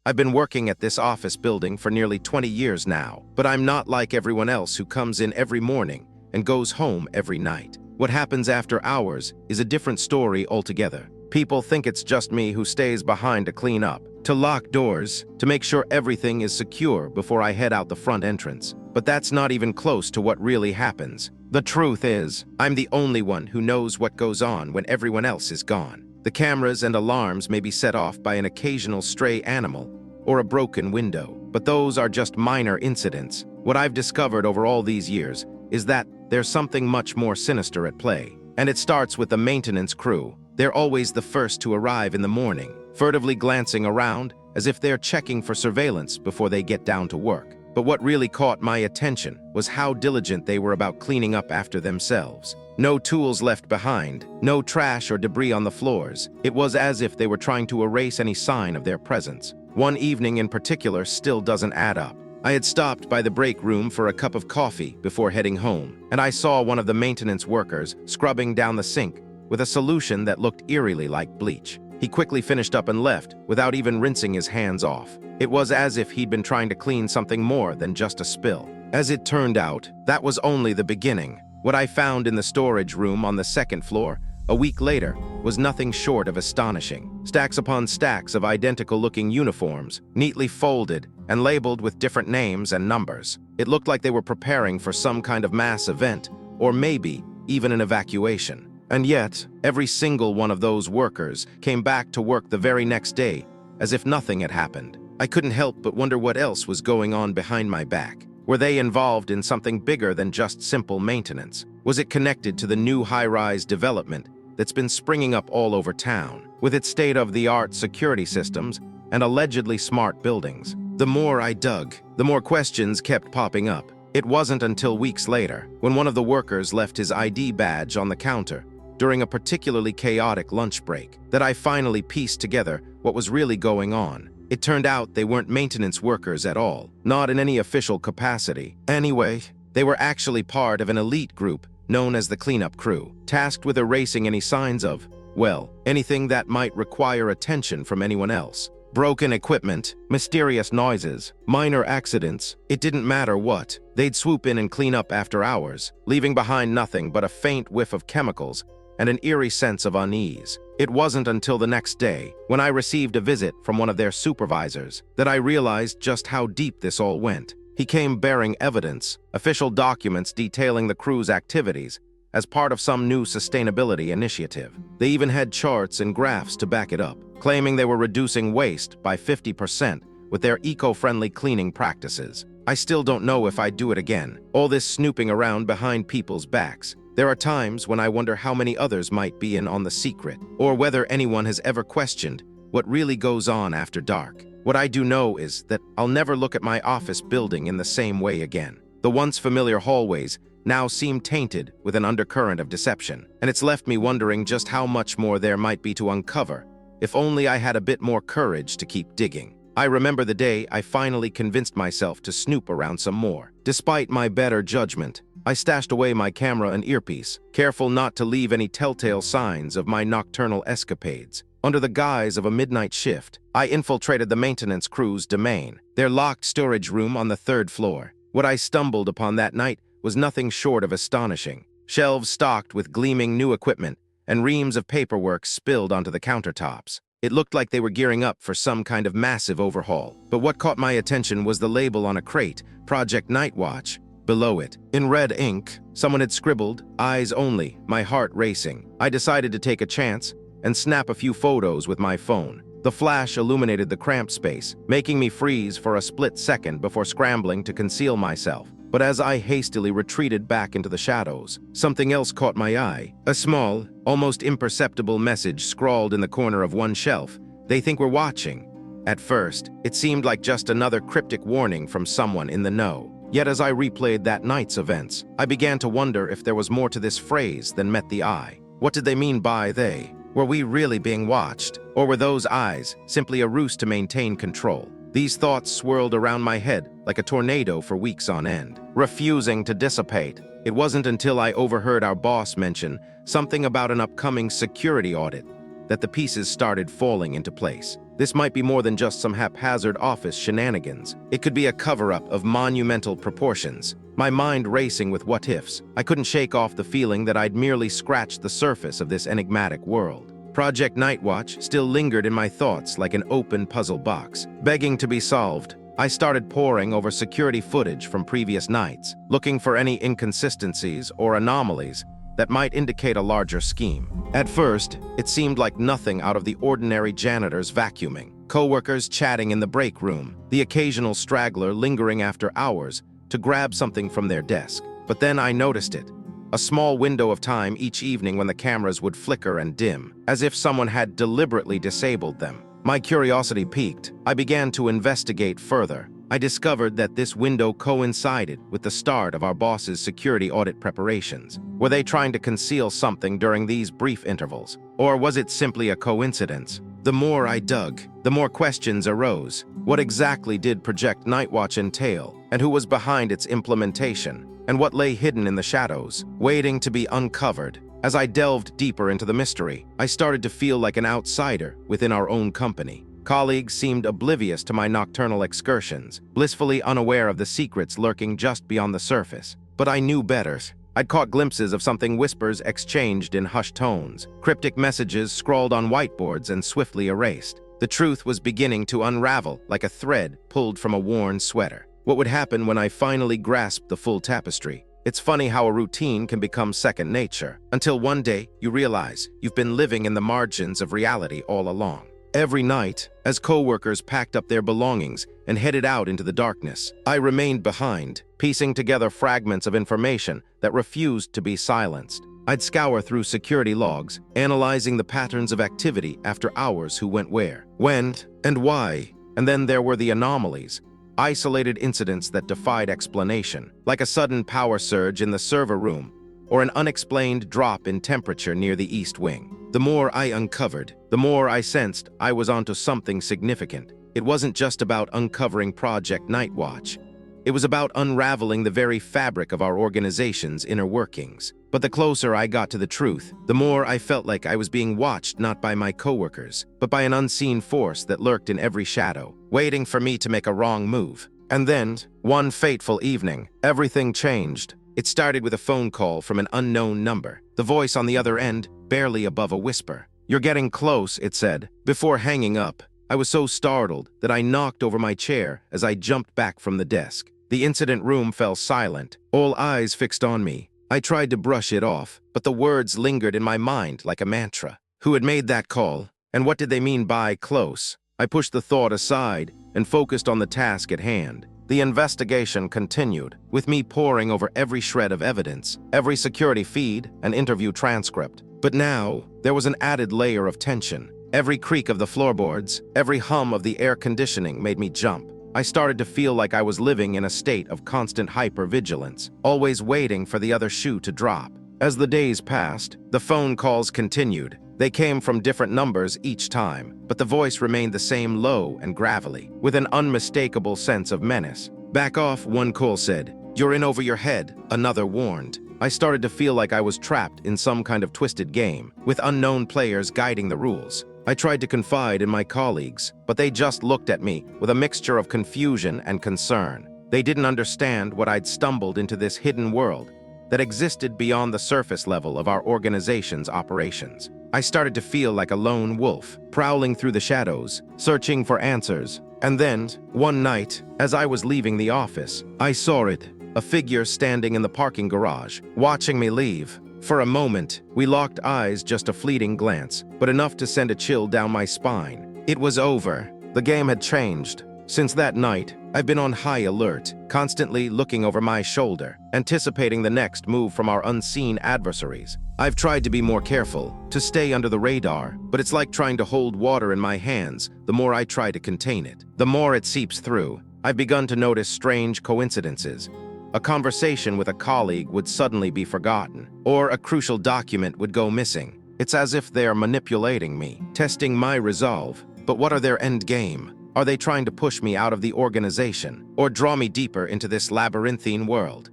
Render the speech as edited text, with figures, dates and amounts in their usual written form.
I've been working at this office building for nearly 20 years now, but I'm not like everyone else who comes in every morning and goes home every night. What happens after hours is a different story altogether. People think it's just me who stays behind to clean up, to lock doors, to make sure everything is secure before I head out the front entrance. But that's not even close to what really happens. The truth is, I'm the only one who knows what goes on when everyone else is gone. The cameras and alarms may be set off by an occasional stray animal or a broken window, but those are just minor incidents. What I've discovered over all these years is that there's something much more sinister at play. And it starts with the maintenance crew. They're always the first to arrive in the morning, furtively glancing around as if they're checking for surveillance before they get down to work. But what really caught my attention was how diligent they were about cleaning up after themselves. No tools left behind, no trash or debris on the floors. It was as if they were trying to erase any sign of their presence. One evening in particular still doesn't add up. I had stopped by the break room for a cup of coffee before heading home, and I saw one of the maintenance workers scrubbing down the sink with a solution that looked eerily like bleach. He quickly finished up and left without even rinsing his hands off. It was as if he'd been trying to clean something more than just a spill. As it turned out, that was only the beginning. What I found in the storage room on the second floor a week later was nothing short of astonishing. Stacks upon stacks of identical-looking uniforms, neatly folded and labeled with different names and numbers. It looked like they were preparing for some kind of mass event, or maybe even an evacuation. And yet, every single one of those workers came back to work the very next day, as if nothing had happened. I couldn't help but wonder what else was going on behind my back. Were they involved in something bigger than just simple maintenance? Was it connected to the new high-rise development that's been springing up all over town, with its state-of-the-art security systems and allegedly smart buildings? The more I dug, the more questions kept popping up. It wasn't until weeks later, when one of the workers left his ID badge on the counter during a particularly chaotic lunch break, that I finally pieced together what was really going on. It turned out they weren't maintenance workers at all, not in any official capacity. Anyway, they were actually part of an elite group known as the cleanup crew, tasked with erasing any signs of, well, anything that might require attention from anyone else. Broken equipment, mysterious noises, minor accidents, it didn't matter what. They'd swoop in and clean up after hours, leaving behind nothing but a faint whiff of chemicals and an eerie sense of unease. It wasn't until the next day, when I received a visit from one of their supervisors, that I realized just how deep this all went. He came bearing evidence, official documents detailing the crew's activities as part of some new sustainability initiative. They even had charts and graphs to back it up, claiming they were reducing waste by 50% with their eco-friendly cleaning practices. I still don't know if I'd do it again. All this snooping around behind people's backs. There are times when I wonder how many others might be in on the secret, or whether anyone has ever questioned what really goes on after dark. What I do know is that I'll never look at my office building in the same way again. The once familiar hallways now seem tainted with an undercurrent of deception, and it's left me wondering just how much more there might be to uncover if only I had a bit more courage to keep digging. I remember the day I finally convinced myself to snoop around some more. Despite my better judgment, I stashed away my camera and earpiece, careful not to leave any telltale signs of my nocturnal escapades. Under the guise of a midnight shift, I infiltrated the maintenance crew's domain, their locked storage room on the third floor. What I stumbled upon that night was nothing short of astonishing. Shelves stocked with gleaming new equipment, and reams of paperwork spilled onto the countertops. It looked like they were gearing up for some kind of massive overhaul. But what caught my attention was the label on a crate, Project Night Watch. Below it, in red ink, someone had scribbled, "Eyes only," my heart racing. I decided to take a chance and snap a few photos with my phone. The flash illuminated the cramped space, making me freeze for a split second before scrambling to conceal myself. But as I hastily retreated back into the shadows, something else caught my eye. A small, almost imperceptible message scrawled in the corner of one shelf. "They think we're watching." At first, it seemed like just another cryptic warning from someone in the know. Yet as I replayed that night's events, I began to wonder if there was more to this phrase than met the eye. What did they mean by they? Were we really being watched? Or were those eyes simply a ruse to maintain control? These thoughts swirled around my head like a tornado for weeks on end, refusing to dissipate. It wasn't until I overheard our boss mention something about an upcoming security audit that the pieces started falling into place. This might be more than just some haphazard office shenanigans. It could be a cover-up of monumental proportions. My mind racing with what-ifs, I couldn't shake off the feeling that I'd merely scratched the surface of this enigmatic world. Project Nightwatch still lingered in my thoughts like an open puzzle box, begging to be solved. I started poring over security footage from previous nights, looking for any inconsistencies or anomalies that might indicate a larger scheme. At first, it seemed like nothing out of the ordinary janitor's vacuuming, coworkers chatting in the break room, the occasional straggler lingering after hours to grab something from their desk. But then I noticed it. A small window of time each evening when the cameras would flicker and dim, as if someone had deliberately disabled them. My curiosity piqued. I began to investigate further. I discovered that this window coincided with the start of our boss's security audit preparations. Were they trying to conceal something during these brief intervals? Or was it simply a coincidence? The more I dug, the more questions arose. What exactly did Project Nightwatch entail? And who was behind its implementation? And what lay hidden in the shadows, waiting to be uncovered? As I delved deeper into the mystery, I started to feel like an outsider within our own company. Colleagues seemed oblivious to my nocturnal excursions, blissfully unaware of the secrets lurking just beyond the surface. But I knew better. I'd caught glimpses of something whispers exchanged in hushed tones, cryptic messages scrawled on whiteboards and swiftly erased. The truth was beginning to unravel like a thread pulled from a worn sweater. What would happen when I finally grasped the full tapestry? It's funny how a routine can become second nature, until one day you realize you've been living in the margins of reality all along. Every night, as coworkers packed up their belongings and headed out into the darkness, I remained behind, piecing together fragments of information that refused to be silenced. I'd scour through security logs, analyzing the patterns of activity after hours, who went where, when, and why. And then there were the anomalies. Isolated incidents that defied explanation, like a sudden power surge in the server room or an unexplained drop in temperature near the east wing. The more I uncovered, the more I sensed I was onto something significant. It wasn't just about uncovering Project Nightwatch. It was about unraveling the very fabric of our organization's inner workings. But the closer I got to the truth, the more I felt like I was being watched not by my coworkers, but by an unseen force that lurked in every shadow, waiting for me to make a wrong move. And then, one fateful evening, everything changed. It started with a phone call from an unknown number, the voice on the other end barely above a whisper. "You're getting close," it said. Before hanging up, I was so startled that I knocked over my chair as I jumped back from the desk. The incident room fell silent, all eyes fixed on me. I tried to brush it off, but the words lingered in my mind like a mantra. Who had made that call? And what did they mean by close? I pushed the thought aside and focused on the task at hand. The investigation continued, with me poring over every shred of evidence, every security feed and interview transcript. But now, there was an added layer of tension. Every creak of the floorboards, every hum of the air conditioning made me jump. I started to feel like I was living in a state of constant hypervigilance, always waiting for the other shoe to drop. As the days passed, the phone calls continued. They came from different numbers each time, but the voice remained the same, low and gravelly, with an unmistakable sense of menace. "Back off," one call said. "You're in over your head," another warned. I started to feel like I was trapped in some kind of twisted game, with unknown players guiding the rules. I tried to confide in my colleagues, but they just looked at me with a mixture of confusion and concern. They didn't understand what I'd stumbled into, this hidden world that existed beyond the surface level of our organization's operations. I started to feel like a lone wolf, prowling through the shadows, searching for answers. And then, one night, as I was leaving the office, I saw it, a figure standing in the parking garage, watching me leave. For a moment, we locked eyes, just a fleeting glance, but enough to send a chill down my spine. It was over. The game had changed. Since that night, I've been on high alert, constantly looking over my shoulder, anticipating the next move from our unseen adversaries. I've tried to be more careful, to stay under the radar, but it's like trying to hold water in my hands. The more I try to contain it, the more it seeps through. I've begun to notice strange coincidences. A conversation with a colleague would suddenly be forgotten, or a crucial document would go missing. It's as if they're manipulating me, testing my resolve. But what are their end game? Are they trying to push me out of the organization, or draw me deeper into this labyrinthine world?